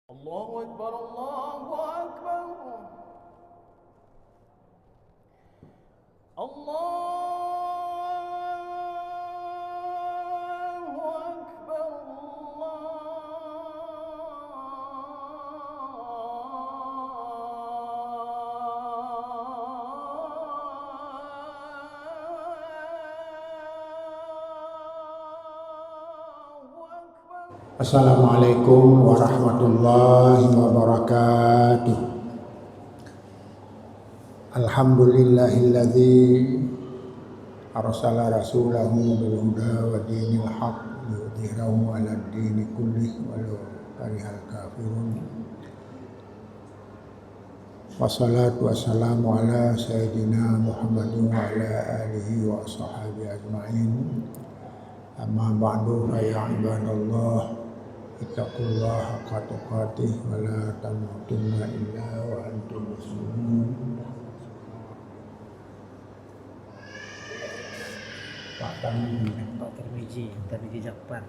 الله أكبر الله أكبر الله أكبر Assalamualaikum warahmatullahi wabarakatuh. Alhamdulillahilladzi arsala rasulahu bil huda wa dinil haq liyudhhirahu 'alad dini kullih walau karihal kafirun. Wassalatu wassalamu ala sayyidina Muhammadin wa ala alihi wa ashabihi ajma'in. Amma ba'du fa ya ibadallah ittaqullaha haqqa tuqatih wa la tamutunna illa wa antum muslimun. Pak Tarmiji Jakpar.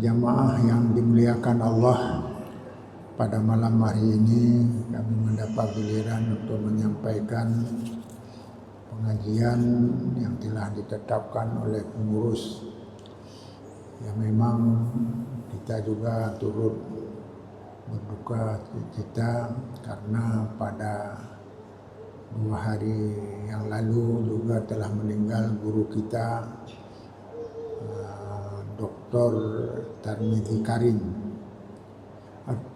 Jamaah yang dimuliakan Allah, pada malam hari ini kami mendapat giliran untuk menyampaikan pengajian yang telah ditetapkan oleh pengurus. Ya, memang kita juga turut berduka cita karena pada 2 hari yang lalu juga telah meninggal guru kita, Dr. Tarmidhi Karim,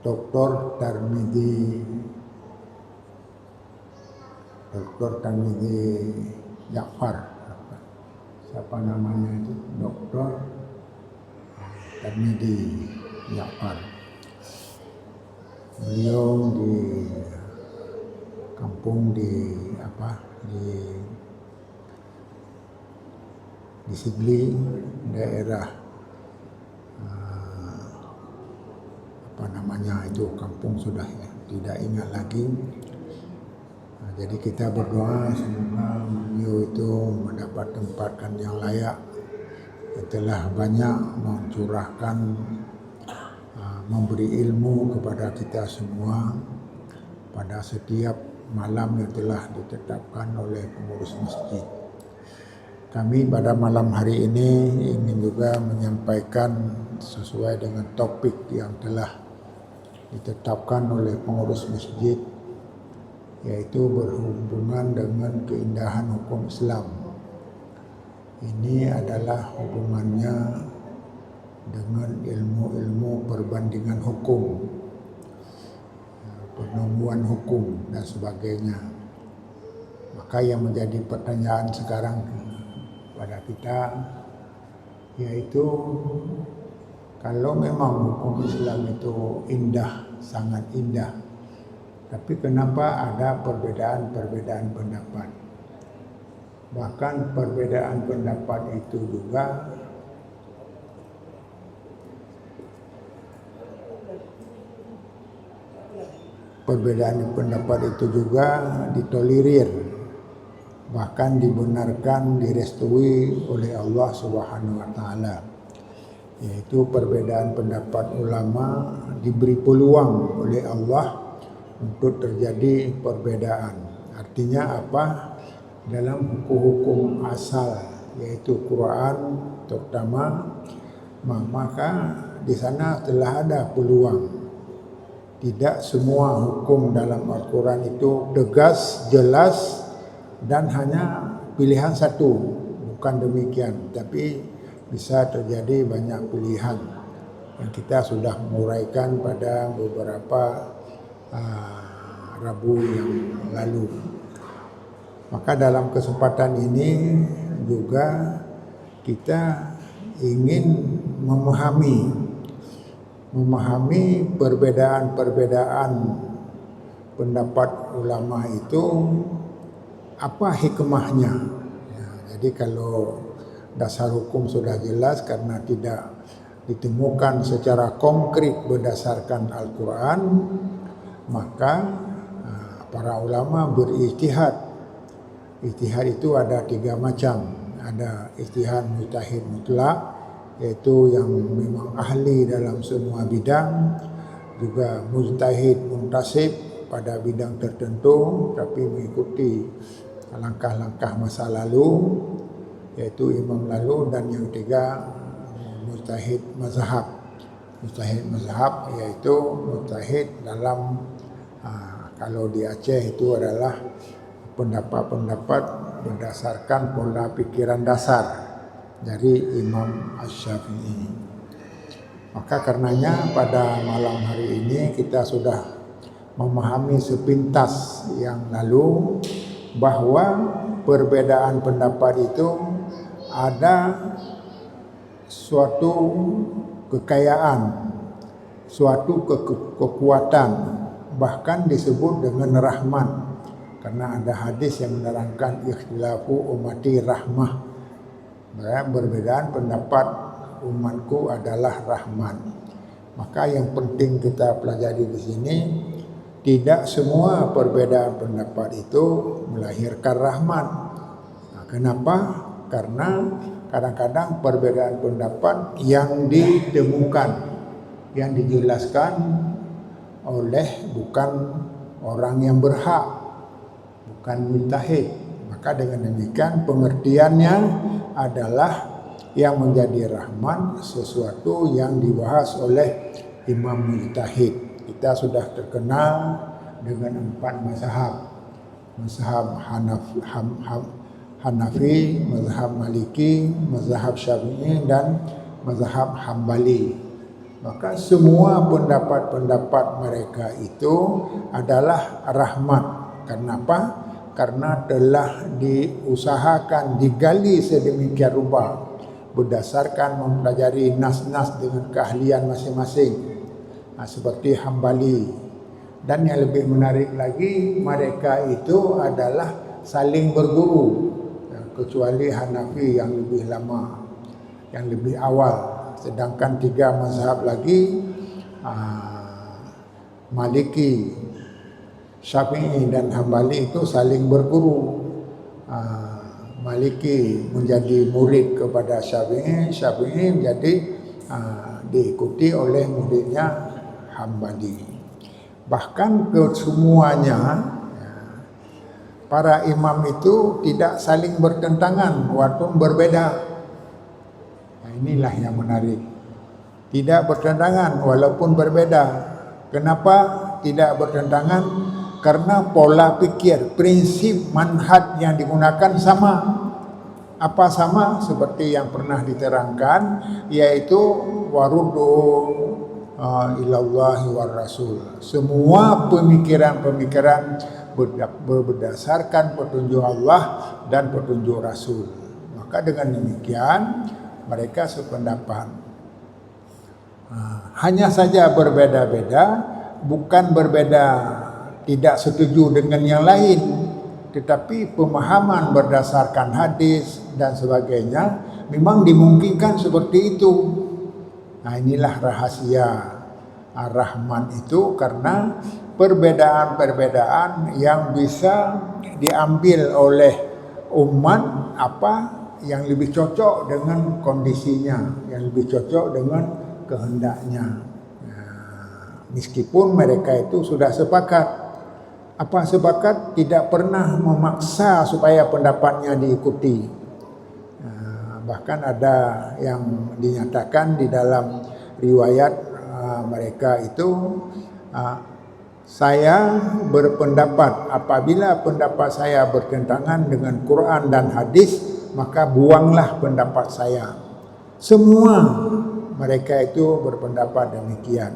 Dr. Tarmidhi Jakpar. Siapa namanya itu? Dr. Tarmidhi Jakpar. Beliau di kampung di Sigli, daerah kampung sudah ya, tidak ingat lagi. Jadi kita berdoa semoga beliau itu mendapat tempatkan yang layak. Telah banyak mencurahkan, memberi ilmu kepada kita semua pada setiap malam yang telah ditetapkan oleh pengurus masjid. Kami pada malam hari ini ingin juga menyampaikan sesuai dengan topik yang telah ditetapkan oleh pengurus masjid, yaitu berhubungan dengan keindahan hukum Islam. Ini adalah hubungannya dengan ilmu-ilmu perbandingan hukum, penemuan hukum dan sebagainya. Maka yang menjadi pertanyaan sekarang pada kita, yaitu kalau memang hukum Islam itu indah, sangat indah, tapi kenapa ada perbedaan-perbedaan pendapat? Bahkan perbedaan pendapat itu juga ditolerir, bahkan dibenarkan, direstui oleh Allah Subhanahu wa taala. Yaitu perbedaan pendapat ulama diberi peluang oleh Allah untuk terjadi perbedaan. Artinya apa? Dalam hukum-hukum asal, yaitu Quran terutama, maka di sana telah ada peluang. Tidak semua hukum dalam Al-Quran itu tegas, jelas, dan hanya pilihan satu. Bukan demikian, tapi bisa terjadi banyak pilihan yang kita sudah menguraikan pada beberapa Rabu yang lalu. Maka dalam kesempatan ini juga kita ingin memahami perbedaan-perbedaan pendapat ulama itu, apa hikmahnya. Ya, jadi kalau dasar hukum sudah jelas karena tidak ditemukan secara konkret berdasarkan Al-Quran, maka para ulama berijtihad. Ijtihad itu ada 3 macam. Ada ijtihad mujtahid mutlak, yaitu yang memang ahli dalam semua bidang, juga mujtahid muntasib pada bidang tertentu tapi mengikuti langkah-langkah masa lalu, yaitu imam lalu. Dan yang ketiga mujtahid mazhab. Mujtahid mazhab yaitu mujtahid dalam kalau di Aceh itu adalah pendapat-pendapat berdasarkan pola pikiran dasar dari Imam Asy-Syafi'i. Maka karenanya pada malam hari ini kita sudah memahami sepintas yang lalu bahwa perbedaan pendapat itu ada suatu kekayaan, suatu kekuatan, bahkan disebut dengan rahmat, karena ada hadis yang menerangkan ikhtilafu ummati rahmah, perbedaan pendapat umatku adalah rahmat. Maka yang penting kita pelajari di sini, tidak semua perbedaan pendapat itu melahirkan rahmat. Kenapa? Karena kadang-kadang perbedaan pendapat yang ditemukan, yang dijelaskan oleh bukan orang yang berhak, bukan mujtahid. Maka dengan demikian pengertiannya adalah yang menjadi rahmat sesuatu yang dibahas oleh imam mujtahid. Kita sudah terkenal dengan 4 mazhab. Mazhab Hanafi, mazhab Maliki, mazhab Syafi'i dan mazhab Hambali. Maka semua pendapat-pendapat mereka itu adalah rahmat. Kenapa? Karena telah diusahakan, digali sedemikian rupa berdasarkan mempelajari nas-nas dengan keahlian masing-masing. Seperti Hambali. Dan yang lebih menarik lagi, mereka itu adalah saling berguru, kecuali Hanafi yang lebih lama, yang lebih awal. Sedangkan 3 mazhab lagi, Maliki, Syafi'i dan Hambali itu saling berguru. Maliki menjadi murid kepada Syafi'i, Syafi'i menjadi diikuti oleh muridnya Hambali. Bahkan kesemuanya para imam itu tidak saling bertentangan walaupun berbeda. Inilah yang menarik. Tidak bertentangan walaupun berbeda. Kenapa tidak bertentangan? Karena pola pikir, prinsip manhaj yang digunakan sama. Apa sama? Seperti yang pernah diterangkan, yaitu waruddu ilallahi war rasul. Semua pemikiran-pemikiran berdasarkan petunjuk Allah dan petunjuk Rasul. Maka dengan demikian mereka sependapat. Hanya saja berbeda-beda, bukan berbeda tidak setuju dengan yang lain, tetapi pemahaman berdasarkan hadis dan sebagainya memang dimungkinkan seperti itu. Inilah rahasia Ar-Rahman itu, karena perbedaan-perbedaan yang bisa diambil oleh umat apa yang lebih cocok dengan kondisinya, yang lebih cocok dengan kehendaknya. Meskipun mereka itu sudah sepakat. Apa sepakat? Tidak pernah memaksa supaya pendapatnya diikuti. Bahkan ada yang dinyatakan di dalam riwayat mereka itu, saya berpendapat apabila pendapat saya bertentangan dengan Quran dan hadis, maka buanglah pendapat saya. Semua mereka itu berpendapat demikian.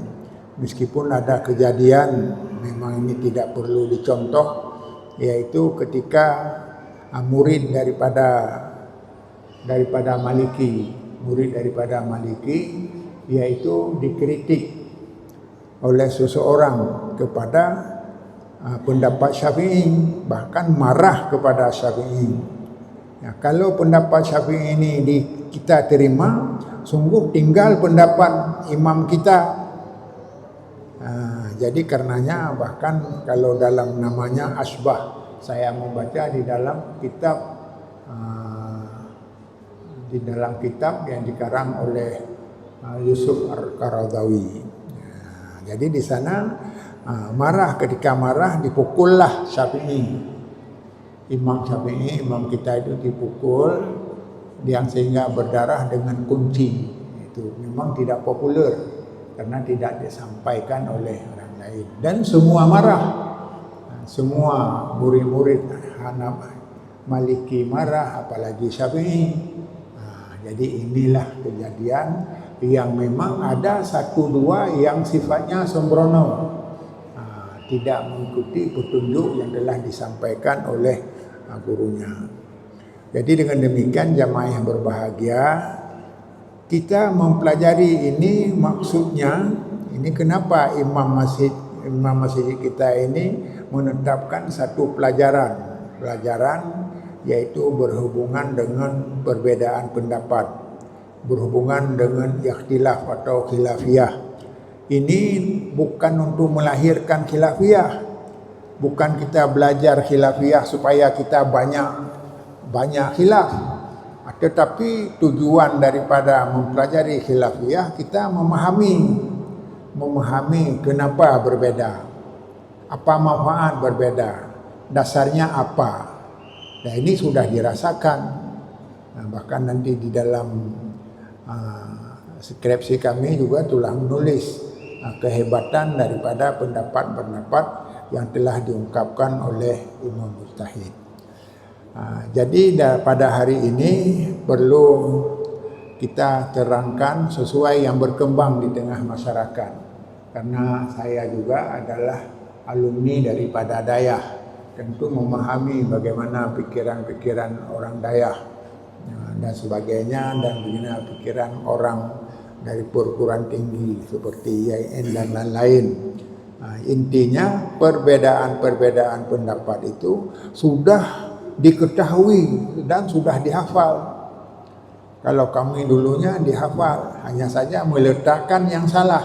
Meskipun ada kejadian, memang ini tidak perlu dicontoh, yaitu ketika murid daripada Maliki, yaitu dikritik oleh seseorang kepada pendapat Syafi'i, bahkan marah kepada Syafi'i. Kalau pendapat Syafi'i ini kita terima, sungguh tinggal pendapat imam kita. Jadi karenanya bahkan kalau dalam namanya Asbah, saya membaca di dalam kitab di dalam kitab yang dikarang oleh Yusuf Al-Qaradawi. Jadi di sana marah, ketika marah dipukullah Syafi'i. Imam Syafi'i, imam kita itu dipukul yang sehingga berdarah dengan kunci. Itu memang tidak populer karena tidak disampaikan oleh orang lain. Dan semua marah. Semua murid-murid Maliki marah, apalagi Syafi'i. Jadi inilah kejadian yang memang ada satu dua yang sifatnya sembrono, tidak mengikuti petunjuk yang telah disampaikan oleh gurunya. Jadi dengan demikian jamaah yang berbahagia, kita mempelajari ini maksudnya, ini kenapa imam masjid kita ini menetapkan satu pelajaran yaitu berhubungan dengan perbedaan pendapat, berhubungan dengan ikhtilaf atau khilafiyah. Ini bukan untuk melahirkan khilafiyah, bukan kita belajar khilafiyah supaya kita banyak khilaf, tetapi tujuan daripada mempelajari khilafiyah kita memahami kenapa berbeda, apa manfaat berbeda, dasarnya apa. Nah, ini sudah dirasakan. Bahkan nanti di dalam skripsi kami juga telah menulis kehebatan daripada pendapat-pendapat yang telah diungkapkan oleh Imam Mujtahid. Jadi pada hari ini perlu kita terangkan sesuai yang berkembang di tengah masyarakat. Karena saya juga adalah alumni daripada Dayah, tentu memahami bagaimana pikiran-pikiran orang Dayah dan sebagainya, dan bagaimana pikiran orang dari perguruan tinggi seperti IAIN dan lain-lain. Intinya perbedaan-perbedaan pendapat itu sudah diketahui dan sudah dihafal. Kalau kami dulunya dihafal, hanya saja meletakkan yang salah.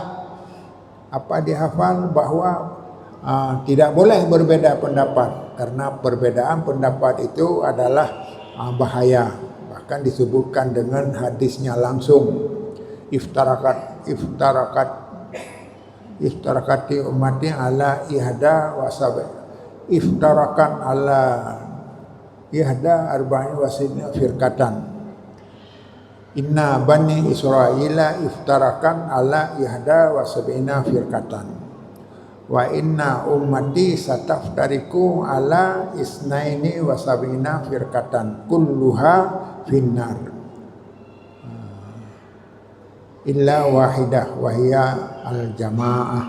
Apa dihafal? Bahwa tidak boleh berbeda pendapat, karena perbedaan pendapat itu adalah bahaya. Bahkan disebutkan dengan hadisnya langsung, iftarakati ummati ala ihda wasabi, iftarakan ala ihda arba'in wasidna firqatan, inna bani Israila iftarakan ala ihda wasabina firqatan, wa inna ummati sataftariku ala isnaini wasabina firqatan kulluha finnar illa wahidah wahia al jamaah.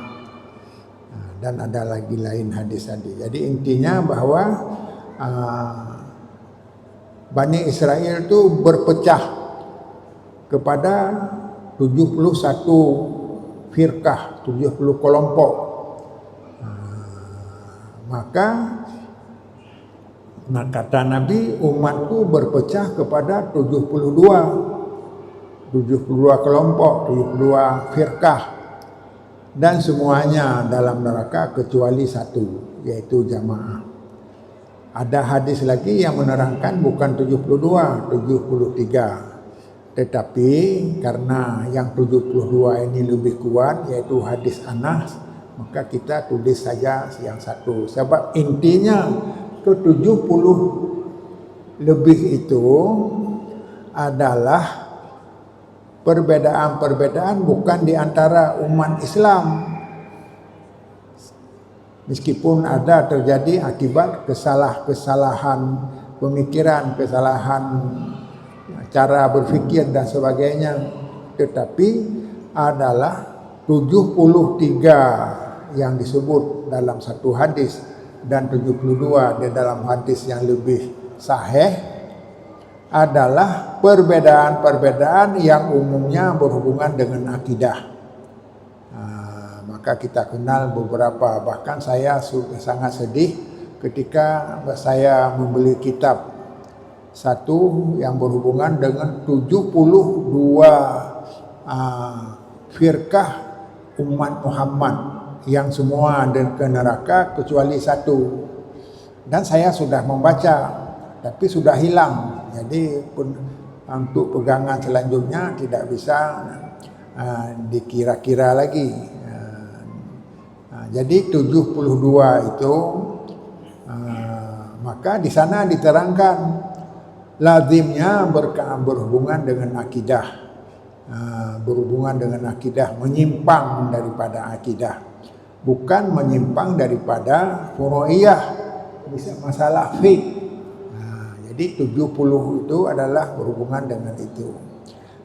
Dan ada lagi lain hadis tadi. Jadi intinya bahwa Bani Israel itu berpecah kepada 71 firqah, 70 kelompok. Maka kata Nabi, umatku berpecah kepada 72 kelompok, 72 firqah, dan semuanya dalam neraka kecuali satu, yaitu jamaah. Ada hadis lagi yang menerangkan bukan 72, 73. Tetapi karena yang 72 ini lebih kuat, yaitu hadis Anas, maka kita tulis saja yang satu. Sebab intinya ke 70 lebih itu adalah perbedaan-perbedaan bukan di antara umat Islam. Meskipun ada terjadi akibat kesalahan pemikiran, kesalahan cara berfikir dan sebagainya, tetapi adalah 73 yang disebut dalam satu hadis dan 72 di dalam hadis yang lebih sahih adalah perbedaan-perbedaan yang umumnya berhubungan dengan akidah. Maka kita kenal beberapa, bahkan saya sudah sangat sedih ketika saya membeli kitab satu yang berhubungan dengan 72 firqah umat Muhammad yang semua ke neraka kecuali satu. Dan saya sudah membaca, tapi sudah hilang. Jadi untuk pegangan selanjutnya tidak bisa dikira-kira lagi. Jadi 72 itu maka di sana diterangkan lazimnya berhubungan dengan akidah, menyimpang daripada akidah, bukan menyimpang daripada furu'iyah, bisa masalah fiqh. Jadi 70 itu adalah berhubungan dengan itu.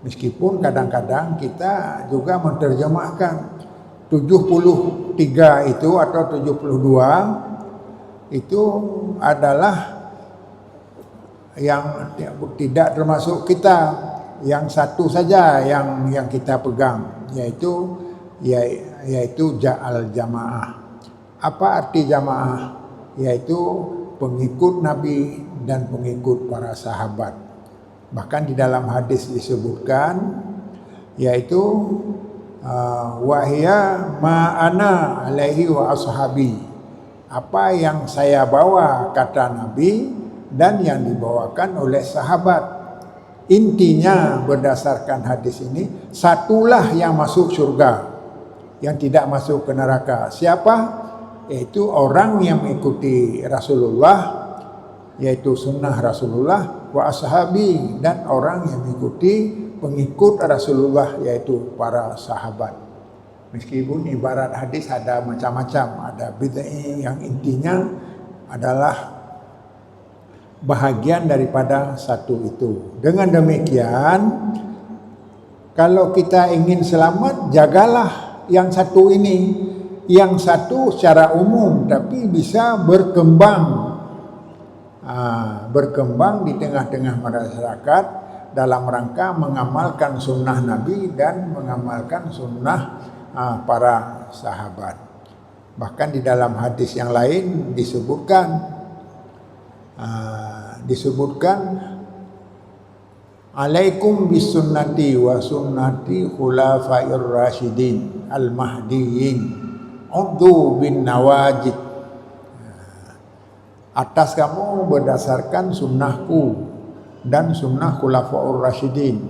Meskipun kadang-kadang kita juga menerjemahkan 73 itu atau 72 itu adalah yang tidak termasuk kita, yang satu saja yang kita pegang, yaitu ja'al jamaah. Apa arti jamaah? Yaitu pengikut Nabi dan pengikut para sahabat. Bahkan di dalam hadis disebutkan, yaitu wahya ma'ana alaihi wa ashabi, apa yang saya bawa kata Nabi dan yang dibawakan oleh sahabat. Intinya berdasarkan hadis ini, satulah yang masuk surga, yang tidak masuk ke neraka. Siapa? Yaitu orang yang mengikuti Rasulullah, yaitu sunnah Rasulullah, wa ashabi, dan orang yang mengikuti pengikut Rasulullah, yaitu para sahabat. Meskipun ibarat hadis ada macam-macam, ada bid'ah yang intinya adalah bahagian daripada satu itu. Dengan demikian, kalau kita ingin selamat, jagalah yang satu ini. Yang satu secara umum, tapi bisa berkembang di tengah-tengah masyarakat dalam rangka mengamalkan sunnah Nabi dan mengamalkan sunnah para sahabat. Bahkan di dalam hadis yang lain disebutkan alaikum bisunnati wa sunnati khulafair rasyidin al-mahdiyyin udhu bin nawajid. Atas kamu berdasarkan sunnahku dan sunnah khulafaur rasyidin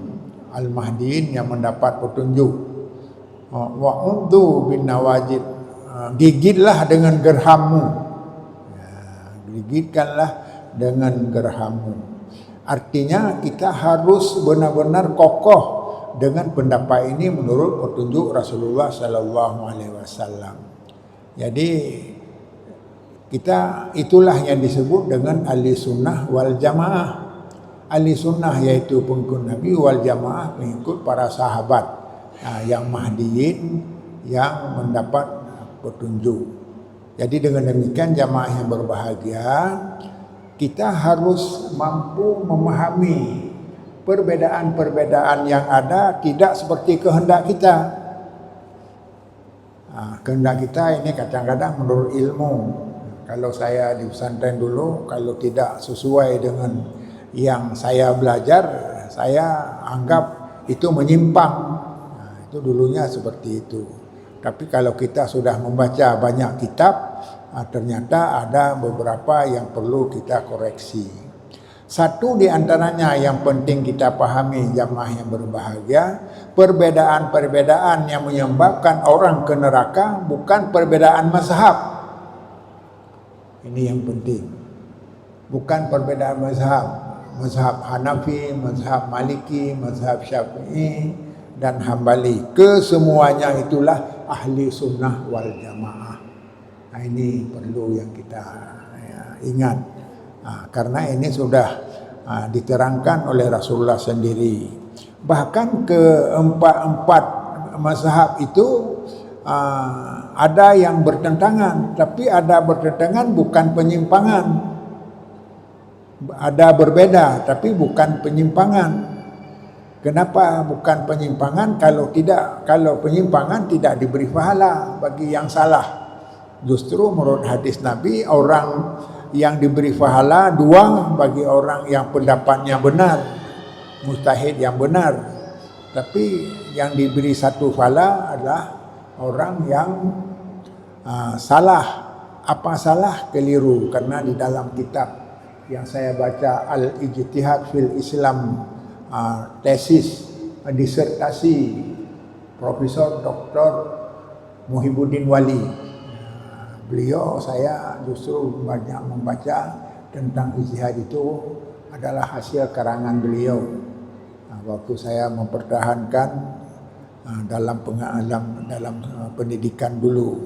al-mahdiin yang mendapat petunjuk. Wa udhu bin nawajid, gigitlah dengan gerhammu, gigitkanlah dengan gerhammu. Artinya kita harus benar-benar kokoh dengan pendapat ini menurut petunjuk Rasulullah sallallahu alaihi wasallam. Jadi kita itulah yang disebut dengan ahli sunnah wal jamaah. Ahli sunnah yaitu pengikut Nabi, wal jamaah pengikut para sahabat yang mahdiin, yang mendapat petunjuk. Jadi dengan demikian jamaah yang berbahagia, kita harus mampu memahami perbedaan-perbedaan yang ada tidak seperti kehendak kita. Kehendak kita ini kadang-kadang menurut ilmu. Kalau saya di pesantren dulu, kalau tidak sesuai dengan yang saya belajar, saya anggap itu menyimpang. Itu dulunya seperti itu. Tapi kalau kita sudah membaca banyak kitab, ternyata ada beberapa yang perlu kita koreksi. Satu di antaranya yang penting kita pahami jamaah yang berbahagia, perbedaan-perbedaan yang menyebabkan orang ke neraka bukan perbedaan mazhab. Ini yang penting. Bukan perbedaan mazhab. Mazhab Hanafi, mazhab Maliki, mazhab Syafi'i dan Hambali. Kesemuanya itulah ahli sunnah wal jamaah. Ini perlu yang kita ingat. Karena ini sudah diterangkan oleh Rasulullah sendiri. Bahkan keempat mazhab itu ada yang bertentangan, tapi ada bertentangan bukan penyimpangan. Ada berbeda tapi bukan penyimpangan. Kenapa bukan penyimpangan? Kalau penyimpangan tidak diberi pahala bagi yang salah. Justru menurut hadis Nabi, orang yang diberi pahala dua bagi orang yang pendapatnya benar, mujtahid yang benar. Tapi yang diberi satu pahala adalah orang yang salah. Apa salah? Keliru. Karena di dalam kitab yang saya baca, Al-Ijtihad fil Islam tesis disertasi Profesor Dr. Muhibbuddin Wali. Beliau saya justru banyak membaca tentang ijtihad itu adalah hasil karangan beliau. Waktu saya mempertahankan dalam pendidikan dulu.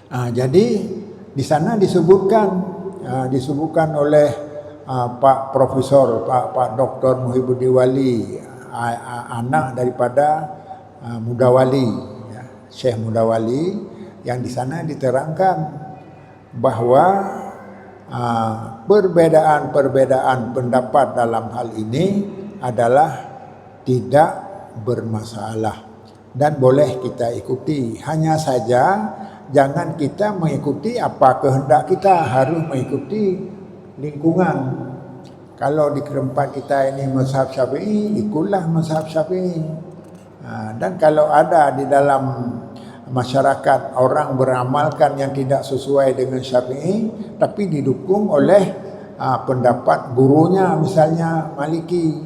Jadi di sana disebutkan oleh Pak Profesor Pak Dr. Muhibbuddin Wali, anak daripada Mudawali, ya, Syekh Mudawali, yang di sana diterangkan bahwa perbedaan pendapat dalam hal ini adalah tidak bermasalah dan boleh kita ikuti. Hanya saja jangan kita mengikuti apa kehendak kita, harus mengikuti lingkungan. Kalau di tempat kita ini mazhab Syafi'i, ikutlah mazhab Syafi'i. Dan kalau ada di dalam masyarakat orang beramalkan yang tidak sesuai dengan Syafi'i tapi didukung oleh pendapat gurunya, misalnya Maliki,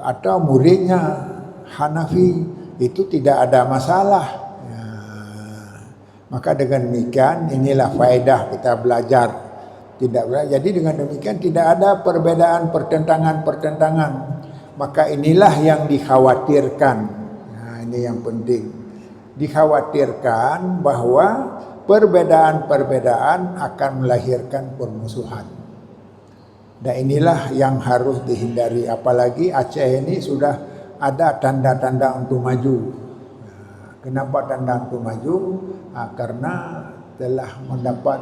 atau muridnya Hanafi, itu tidak ada masalah. Maka dengan demikian inilah faedah kita belajar. Jadi dengan demikian tidak ada perbedaan pertentangan. Maka inilah yang dikhawatirkan. Ini yang penting. Dikhawatirkan bahwa perbedaan akan melahirkan permusuhan. Dan inilah yang harus dihindari. Apalagi Aceh ini sudah ada tanda-tanda untuk maju. Kenapa tanda untuk maju? Karena telah mendapat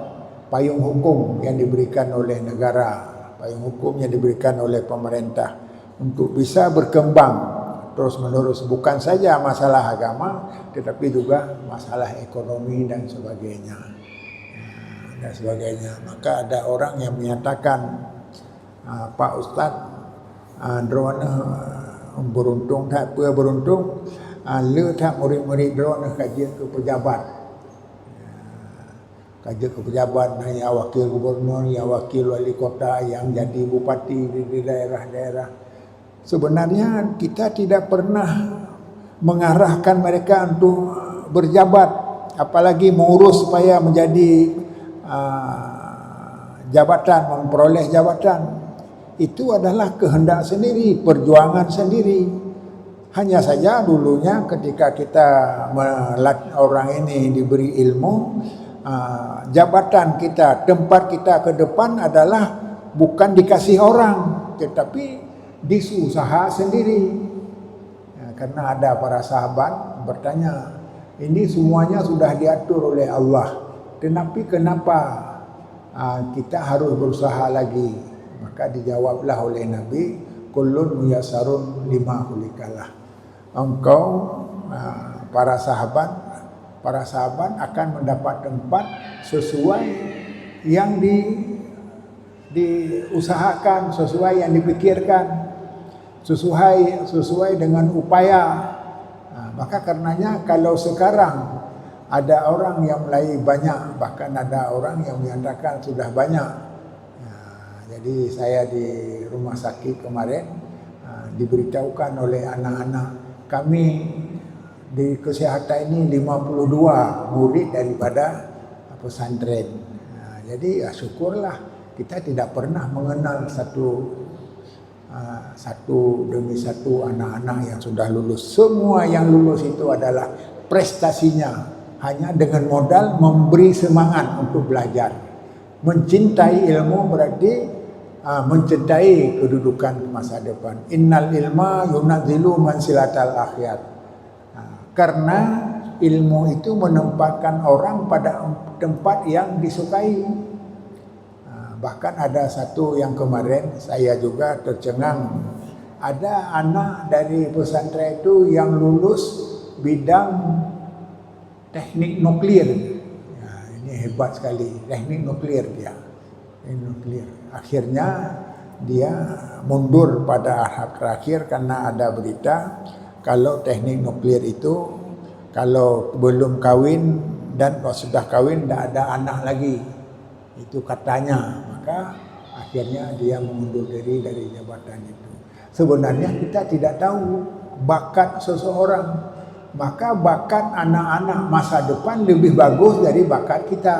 payung hukum yang diberikan oleh negara, payung hukum yang diberikan oleh pemerintah untuk bisa berkembang terus menerus, bukan saja masalah agama tetapi juga masalah ekonomi dan sebagainya. Maka ada orang yang menyatakan, Pak Ustaz, drone beruntung tak apa beruntung, le tak murid-murid drone kajian ke pejabat. Kajian ke pejabat, yang wakil gubernur, yang wakil wali kota, yang jadi bupati di daerah-daerah. Sebenarnya kita tidak pernah mengarahkan mereka untuk berjabat, apalagi mengurus supaya menjadi jabatan, memperoleh jabatan. Itu adalah kehendak sendiri, perjuangan sendiri. Hanya saja dulunya ketika kita orang ini diberi ilmu, jabatan kita, tempat kita ke depan adalah bukan dikasih orang, tetapi disusaha sendiri. Karena ada para sahabat bertanya, ini semuanya sudah diatur oleh Allah, tetapi kenapa kita harus berusaha lagi? Maka dijawablah oleh Nabi, kullun muyassarun lima khuliqalah. Engkau para sahabat akan mendapat tempat sesuai yang diusahakan, sesuai yang dipikirkan, sesuai dengan upaya. Maka karenanya kalau sekarang ada orang yang mulai banyak, bahkan ada orang yang menyatakan sudah banyak. Jadi saya di rumah sakit kemarin diberitahukan oleh anak-anak kami di kesehatan ini 52 murid daripada pesantren. Jadi syukurlah kita tidak pernah mengenal satu demi satu anak-anak yang sudah lulus. Semua yang lulus itu adalah prestasinya hanya dengan modal memberi semangat untuk belajar. Mencintai ilmu berarti mencintai kedudukan masa depan. Innal ilma yunazilu mansilatal akhirat. Karena ilmu itu menempatkan orang pada tempat yang disukai. Bahkan ada satu yang kemarin saya juga tercengang. Ada anak dari pesantren itu yang lulus bidang teknik nuklir. Ini hebat sekali, teknik nuklir dia. Akhirnya dia mundur pada tahap terakhir karena ada berita kalau teknik nuklir itu kalau belum kawin dan kalau sudah kawin tidak ada anak lagi. Itu katanya. Maka Akhirnya dia mengundur diri dari jabatan itu. Sebenarnya kita tidak tahu bakat seseorang. Maka bakat anak-anak masa depan lebih bagus dari bakat kita,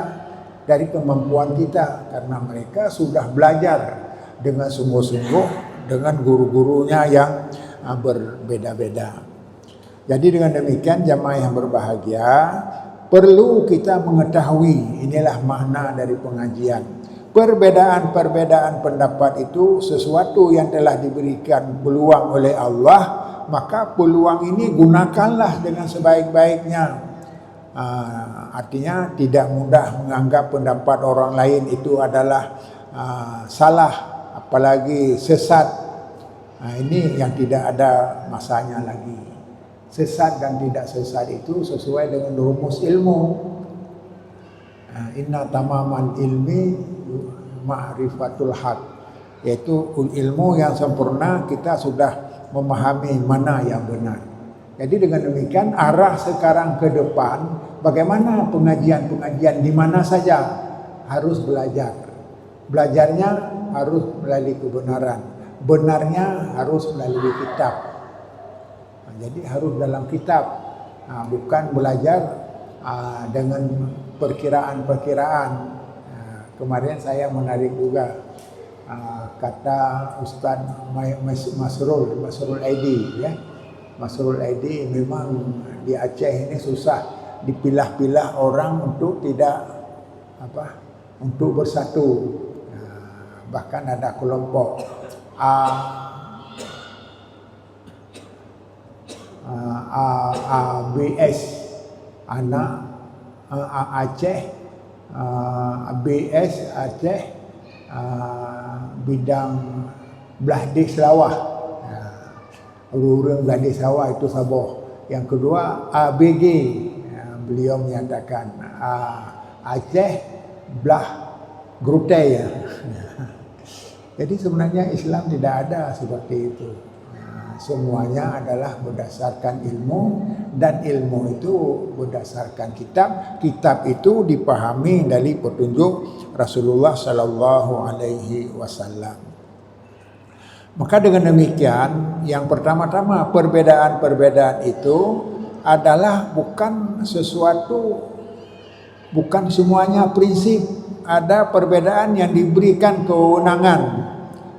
dari kemampuan kita. Karena mereka sudah belajar dengan sungguh-sungguh dengan guru-gurunya yang berbeda-beda. Jadi dengan demikian jamaah yang berbahagia, perlu kita mengetahui, inilah makna dari pengajian. Perbedaan-perbedaan pendapat itu sesuatu yang telah diberikan peluang oleh Allah, maka peluang ini gunakanlah dengan sebaik-baiknya. Artinya tidak mudah menganggap pendapat orang lain itu adalah salah, apalagi sesat. Ini yang tidak ada masanya lagi. Sesat dan tidak sesat itu sesuai dengan rumus ilmu. Inna tamaman ilmi ma'rifatul haq, yaitu ilmu yang sempurna kita sudah memahami mana yang benar. Jadi dengan demikian arah sekarang ke depan, bagaimana pengajian-pengajian di mana saja harus belajar. Belajarnya harus melalui kebenaran, benarnya harus melalui kitab. Jadi harus dalam kitab, bukan belajar dengan perkiraan-perkiraan. Kemarin saya menarik juga kata Ustaz Masrul Aidi, ya. Masrul Aidi memang di Aceh ini susah dipilah-pilah orang untuk tidak untuk bersatu. Bahkan ada kelompok ABS anak Aceh, ABS Aceh, bidang Beladih Selawah, urung Beladih Selawah itu Sabah. Yang kedua ABG, beliau menyatakan Aceh Belah Grutai, ya. Jadi sebenarnya Islam tidak ada seperti itu. Semuanya adalah berdasarkan ilmu, dan ilmu itu berdasarkan kitab. Kitab itu dipahami dari petunjuk Rasulullah Sallallahu Alaihi Wasallam. Maka dengan demikian, yang pertama-tama perbedaan-perbedaan itu adalah bukan semuanya prinsip. Ada perbedaan yang diberikan kewenangan.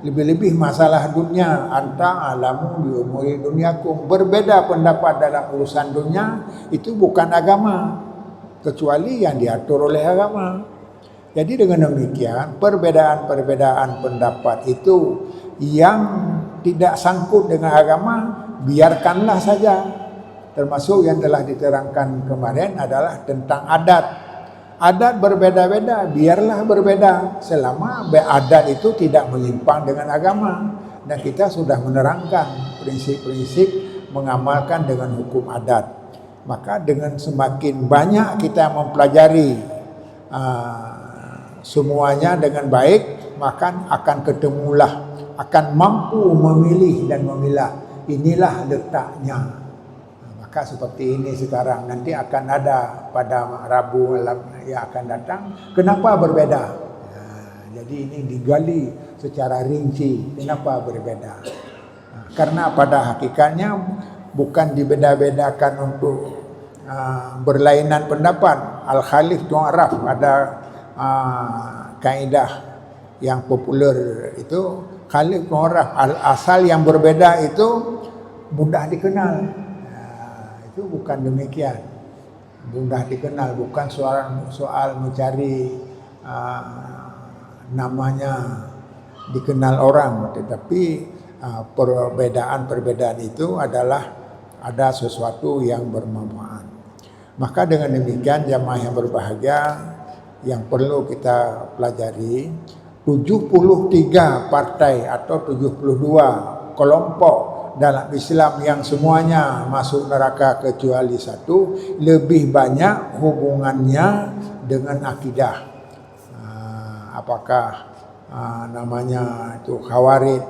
Lebih-lebih masalah dunia, anta alamu bi umuri dunyakum. Berbeda pendapat dalam urusan dunia itu bukan agama, kecuali yang diatur oleh agama. Jadi dengan demikian perbedaan-perbedaan pendapat itu yang tidak sangkut dengan agama, biarkanlah saja. Termasuk yang telah diterangkan kemarin adalah tentang adat. Adat berbeda-beda, biarlah berbeda selama adat itu tidak menyimpang dengan agama. Dan kita sudah menerangkan prinsip-prinsip mengamalkan dengan hukum adat. Maka dengan semakin banyak kita mempelajari semuanya dengan baik, maka akan ketemulah, akan mampu memilih dan memilah. Inilah letaknya. Maka seperti ini sekarang, nanti akan ada pada Rabu yang akan datang. Kenapa berbeda? Jadi ini digali secara rinci. Kenapa berbeda? Karena pada hakikatnya bukan dibeda-bedakan untuk berlainan pendapat. Al-Khalif tu'araf, ada kaidah yang populer itu, Khalif tu'araf, asal yang berbeda itu mudah dikenal. Itu bukan demikian, mudah dikenal, bukan soal mencari namanya dikenal orang, tetapi perbedaan-perbedaan itu adalah ada sesuatu yang bermanfaat. Maka dengan demikian jamaah yang berbahagia, yang perlu kita pelajari, 73 partai atau 72 kelompok dalam Islam yang semuanya masuk neraka kecuali satu, lebih banyak hubungannya dengan akidah. Apakah namanya itu Khawarij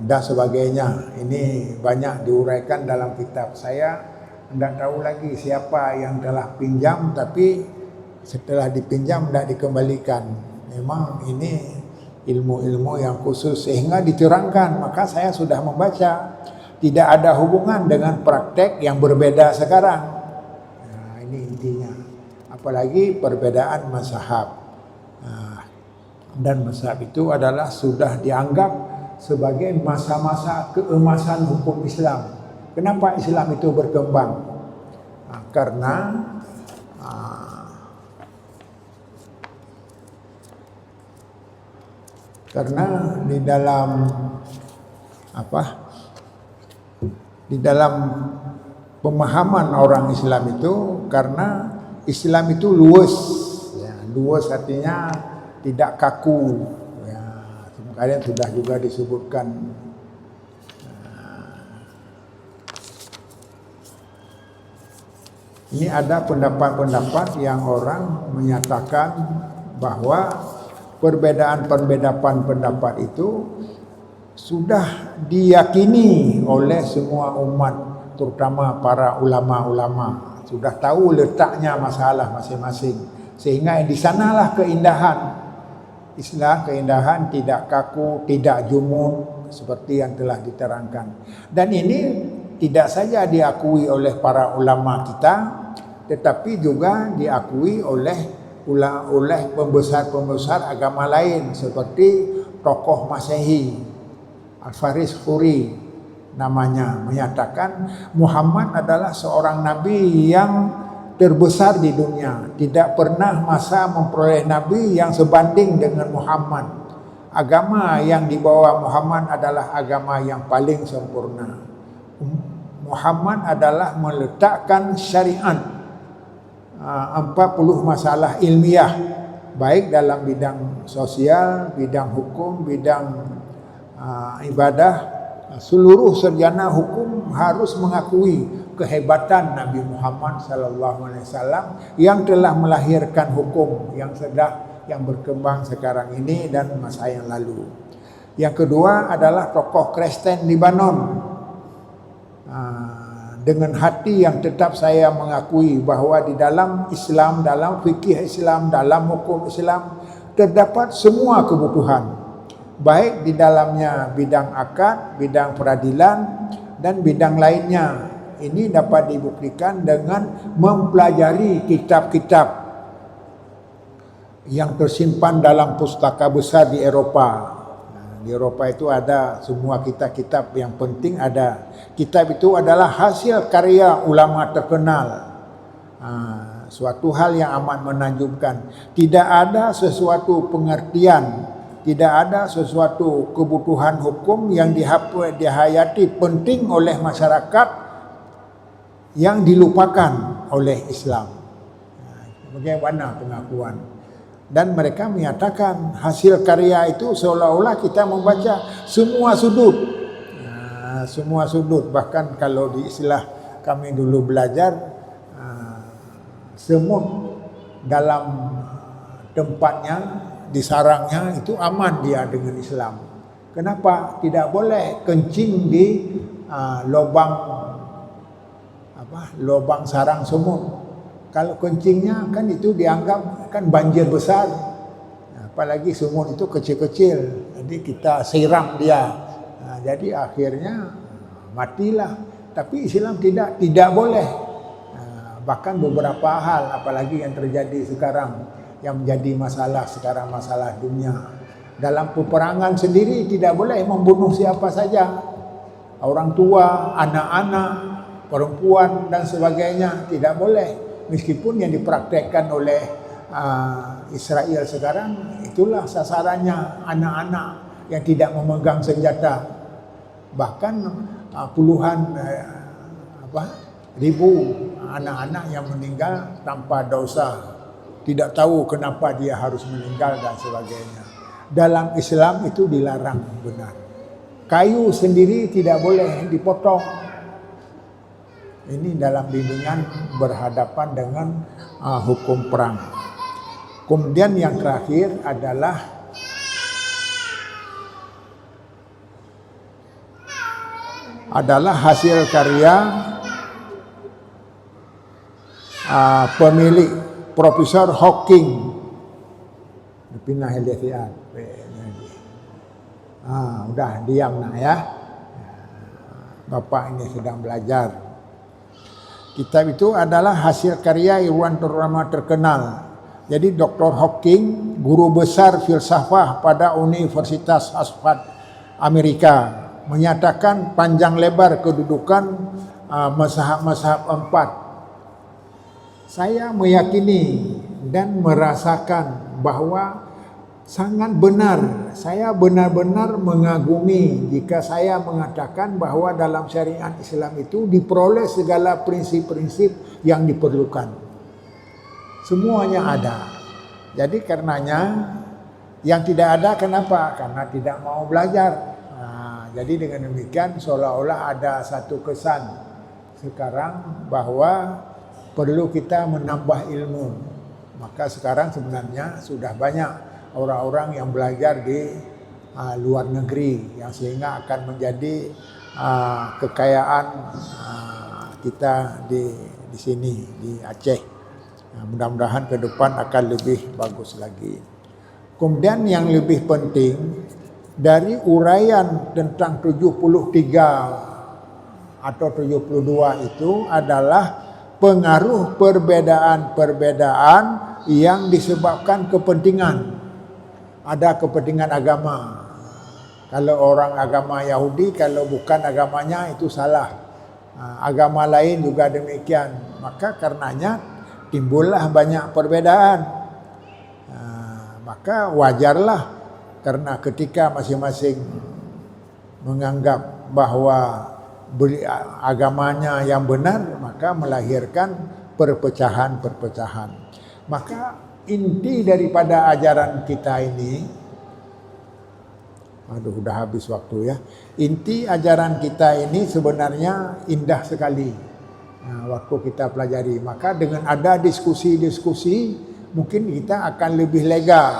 dan sebagainya. Ini banyak diuraikan dalam kitab. Saya tidak tahu lagi siapa yang telah pinjam, tapi setelah dipinjam tidak dikembalikan. Memang ini ilmu-ilmu yang khusus sehingga diterangkan. Maka saya sudah membaca, tidak ada hubungan dengan praktek yang berbeda sekarang. Nah, ini intinya. Apalagi perbedaan mazhab. Dan mazhab itu adalah sudah dianggap sebagai masa-masa keemasan hukum Islam. Kenapa Islam itu berkembang? Karena di dalam pemahaman orang Islam itu, karena Islam itu luas, ya, luas artinya tidak kaku, ya, kalian sudah juga disebutkan. Ini ada pendapat-pendapat yang orang menyatakan bahwa perbedaan-perbedaan pendapat itu sudah diyakini oleh semua umat, terutama para ulama-ulama. Sudah tahu letaknya masalah masing-masing. Sehingga di sanalah keindahan Islam, keindahan tidak kaku, tidak jumun seperti yang telah diterangkan. Dan ini tidak saja diakui oleh para ulama kita, tetapi juga diakui oleh pembesar-pembesar agama lain seperti tokoh Masehi, Al-Faris Khuri namanya, menyatakan Muhammad adalah seorang nabi yang terbesar di dunia. Tidak pernah masa memperoleh nabi yang sebanding dengan Muhammad. Agama yang dibawa Muhammad adalah agama yang paling sempurna. Muhammad adalah meletakkan syariat 40 masalah ilmiah, baik dalam bidang sosial, bidang hukum, bidang ibadah. Seluruh sarjana hukum harus mengakui kehebatan Nabi Muhammad SAW yang telah melahirkan hukum yang berkembang sekarang ini dan masa yang lalu. Yang kedua adalah tokoh Kristen Libanon. Dengan hati yang tetap saya mengakui bahwa di dalam Islam, dalam fikih Islam, dalam hukum Islam terdapat semua kebutuhan, baik di dalamnya bidang akad, bidang peradilan, dan bidang lainnya. Ini dapat dibuktikan dengan mempelajari kitab-kitab yang tersimpan dalam pustaka besar di Eroppa. Di Eroppa itu ada semua kitab-kitab yang penting ada. Kitab itu adalah hasil karya ulama terkenal. Suatu hal yang amat menakjubkan. Tidak ada sesuatu pengertian, tidak ada sesuatu kebutuhan hukum yang dihayati penting oleh masyarakat yang dilupakan oleh Islam. Bagaimana pengakuan? Dan mereka menyatakan hasil karya itu seolah-olah kita membaca semua sudut. Semua sudut. Bahkan kalau di istilah kami dulu belajar, semut dalam tempatnya, di sarangnya itu aman dia dengan Islam. Kenapa? Tidak boleh kencing di lubang sarang semut. Kalau kencingnya kan itu dianggap kan banjir besar. Apalagi semut itu kecil-kecil. Jadi kita siram dia. Jadi akhirnya matilah. Tapi Islam tidak boleh. Bahkan beberapa hal apalagi yang terjadi sekarang yang menjadi masalah sekarang, masalah dunia. Dalam peperangan sendiri tidak boleh membunuh siapa saja. Orang tua, anak-anak, perempuan dan sebagainya tidak boleh. Meskipun yang dipraktekkan oleh Israel sekarang itulah sasarannya, anak-anak yang tidak memegang senjata. Bahkan puluhan ribu anak-anak yang meninggal tanpa dosa. Tidak tahu kenapa dia harus meninggal dan sebagainya. Dalam Islam itu dilarang benar. Kayu sendiri tidak boleh dipotong. Ini dalam bimbingan berhadapan dengan hukum perang. Kemudian yang terakhir adalah hasil karya pemilik Profesor Hawking. Pindah Udah diam nak ya. Bapak ini sedang belajar. Kitab itu adalah hasil karya ilmuwan ternama terkenal. Jadi Dr. Hawking, guru besar filsafah pada Universitas Oxford, Amerika, menyatakan panjang lebar kedudukan mazhab-mazhab empat. Saya meyakini dan merasakan bahwa sangat benar. Saya benar-benar mengagumi jika saya mengatakan bahwa dalam syariat Islam itu diperoleh segala prinsip-prinsip yang diperlukan. Semuanya ada. Jadi karenanya yang tidak ada kenapa? Karena tidak mau belajar. Jadi dengan demikian seolah-olah ada satu kesan sekarang bahwa perlu kita menambah ilmu. Maka sekarang sebenarnya sudah banyak orang-orang yang belajar di luar negeri yang sehingga akan menjadi kekayaan kita di sini di Aceh. Mudah-mudahan ke depan akan lebih bagus lagi. Kemudian yang lebih penting dari uraian tentang 73 atau 72 itu adalah pengaruh perbedaan-perbedaan yang disebabkan kepentingan. Ada kepentingan agama. Kalau orang agama Yahudi, kalau bukan agamanya itu salah. Agama lain juga demikian. Maka karenanya timbullah banyak perbedaan. Maka wajarlah karena ketika masing-masing menganggap bahwa agamanya yang benar, maka melahirkan perpecahan-perpecahan. Maka inti daripada ajaran kita ini, udah habis waktu ya. Inti ajaran kita ini sebenarnya indah sekali. Waktu kita pelajari, maka dengan ada diskusi-diskusi, mungkin kita akan lebih lega,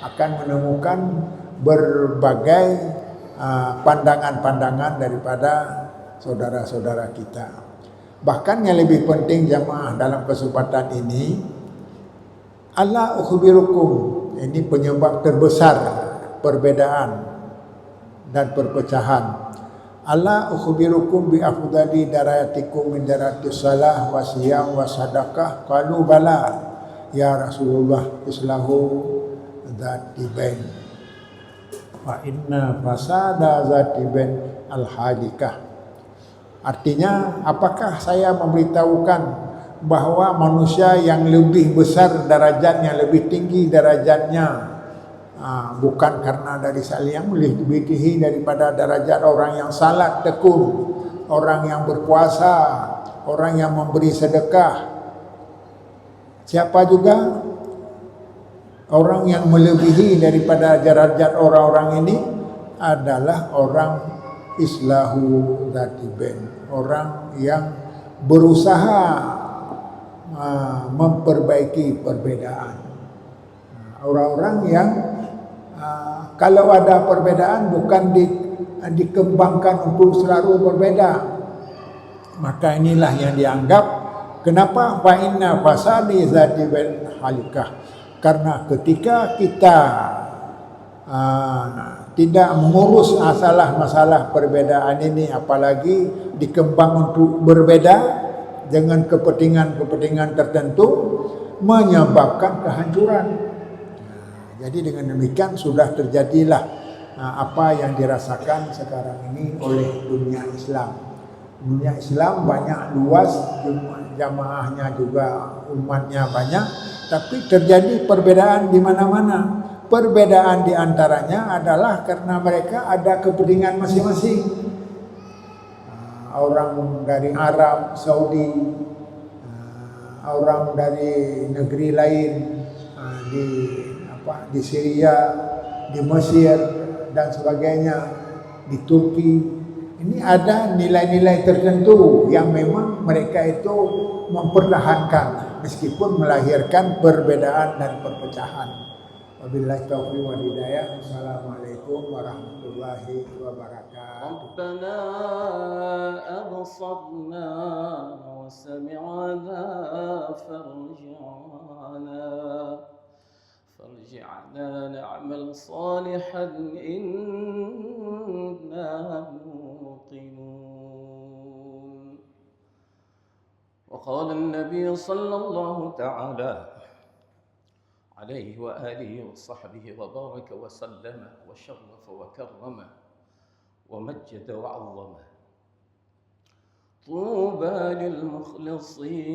akan menemukan berbagai pandangan-pandangan daripada saudara-saudara kita. Bahkan yang lebih penting jamaah dalam kesempatan ini, Ala ukhbirukum, ini penyebab terbesar perbedaan dan perpecahan. Ala ukhbirukum bi afdali darajatikum min darajatis salah wa siyam wa sadaqah. Qalu bala ya Rasulullah islahu dzati bain. Wa inna fasada dzati bain al-halikah. Artinya, apakah saya memberitahukan bahwa manusia yang lebih besar derajatnya, lebih tinggi derajatnya, bukan karena dari yang lebih tinggi daripada derajat orang yang salat tekun, orang yang berpuasa, orang yang memberi sedekah. Siapa juga orang yang melebihi daripada derajat orang-orang ini adalah orang islahu dzati bain, orang yang berusaha memperbaiki perbedaan. Orang-orang yang kalau ada perbedaan bukan dikembangkan untuk selalu berbeda. Maka inilah yang dianggap kenapa fa inna fasadi dzati bain halikah. Karena ketika kita tidak mengurus masalah perbedaan ini, apalagi dikembang untuk berbeda dengan kepentingan-kepentingan tertentu, menyebabkan kehancuran. Jadi dengan demikian sudah terjadilah apa yang dirasakan sekarang ini oleh dunia Islam. Dunia Islam banyak luas, jamaahnya juga umatnya banyak, tapi terjadi perbedaan di mana-mana. Perbedaan di antaranya adalah karena mereka ada kepentingan masing-masing. Orang dari Arab, Saudi, orang dari negeri lain, di Syria, di Mesir dan sebagainya, di Turki. Ini ada nilai-nilai tertentu yang memang mereka itu mempertahankan meskipun melahirkan perbedaan dan perpecahan. Wabillahi taufiq wal hidayah. Assalamualaikum warahmatullahi wabarakatuh. ربنا أبصرنا وسمعنا فارجعنا ارجعنا نعمل صالحا إنا موقنون. وقال النبي صلى الله تعالى عليه وآله وصحبه وبارك وسلم وشرف وكرم ومجد وعظم: طوبى للمخلصين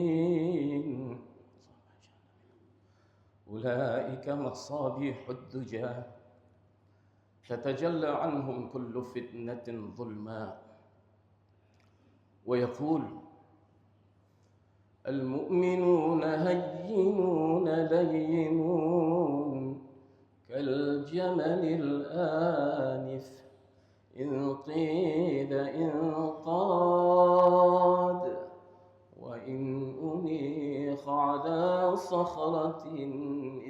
أولئك مصابيح الدجى تتجلى عنهم كل فتنة ظلماء. ويقول: المؤمنون هينون لينون كالجمل الآنف إن قيد انقاد وإن أنيخ على صخرة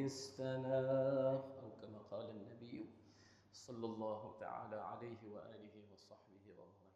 استناخ، أو كما قال النبي صلى الله تعالى عليه وآله وصحبه وسلم.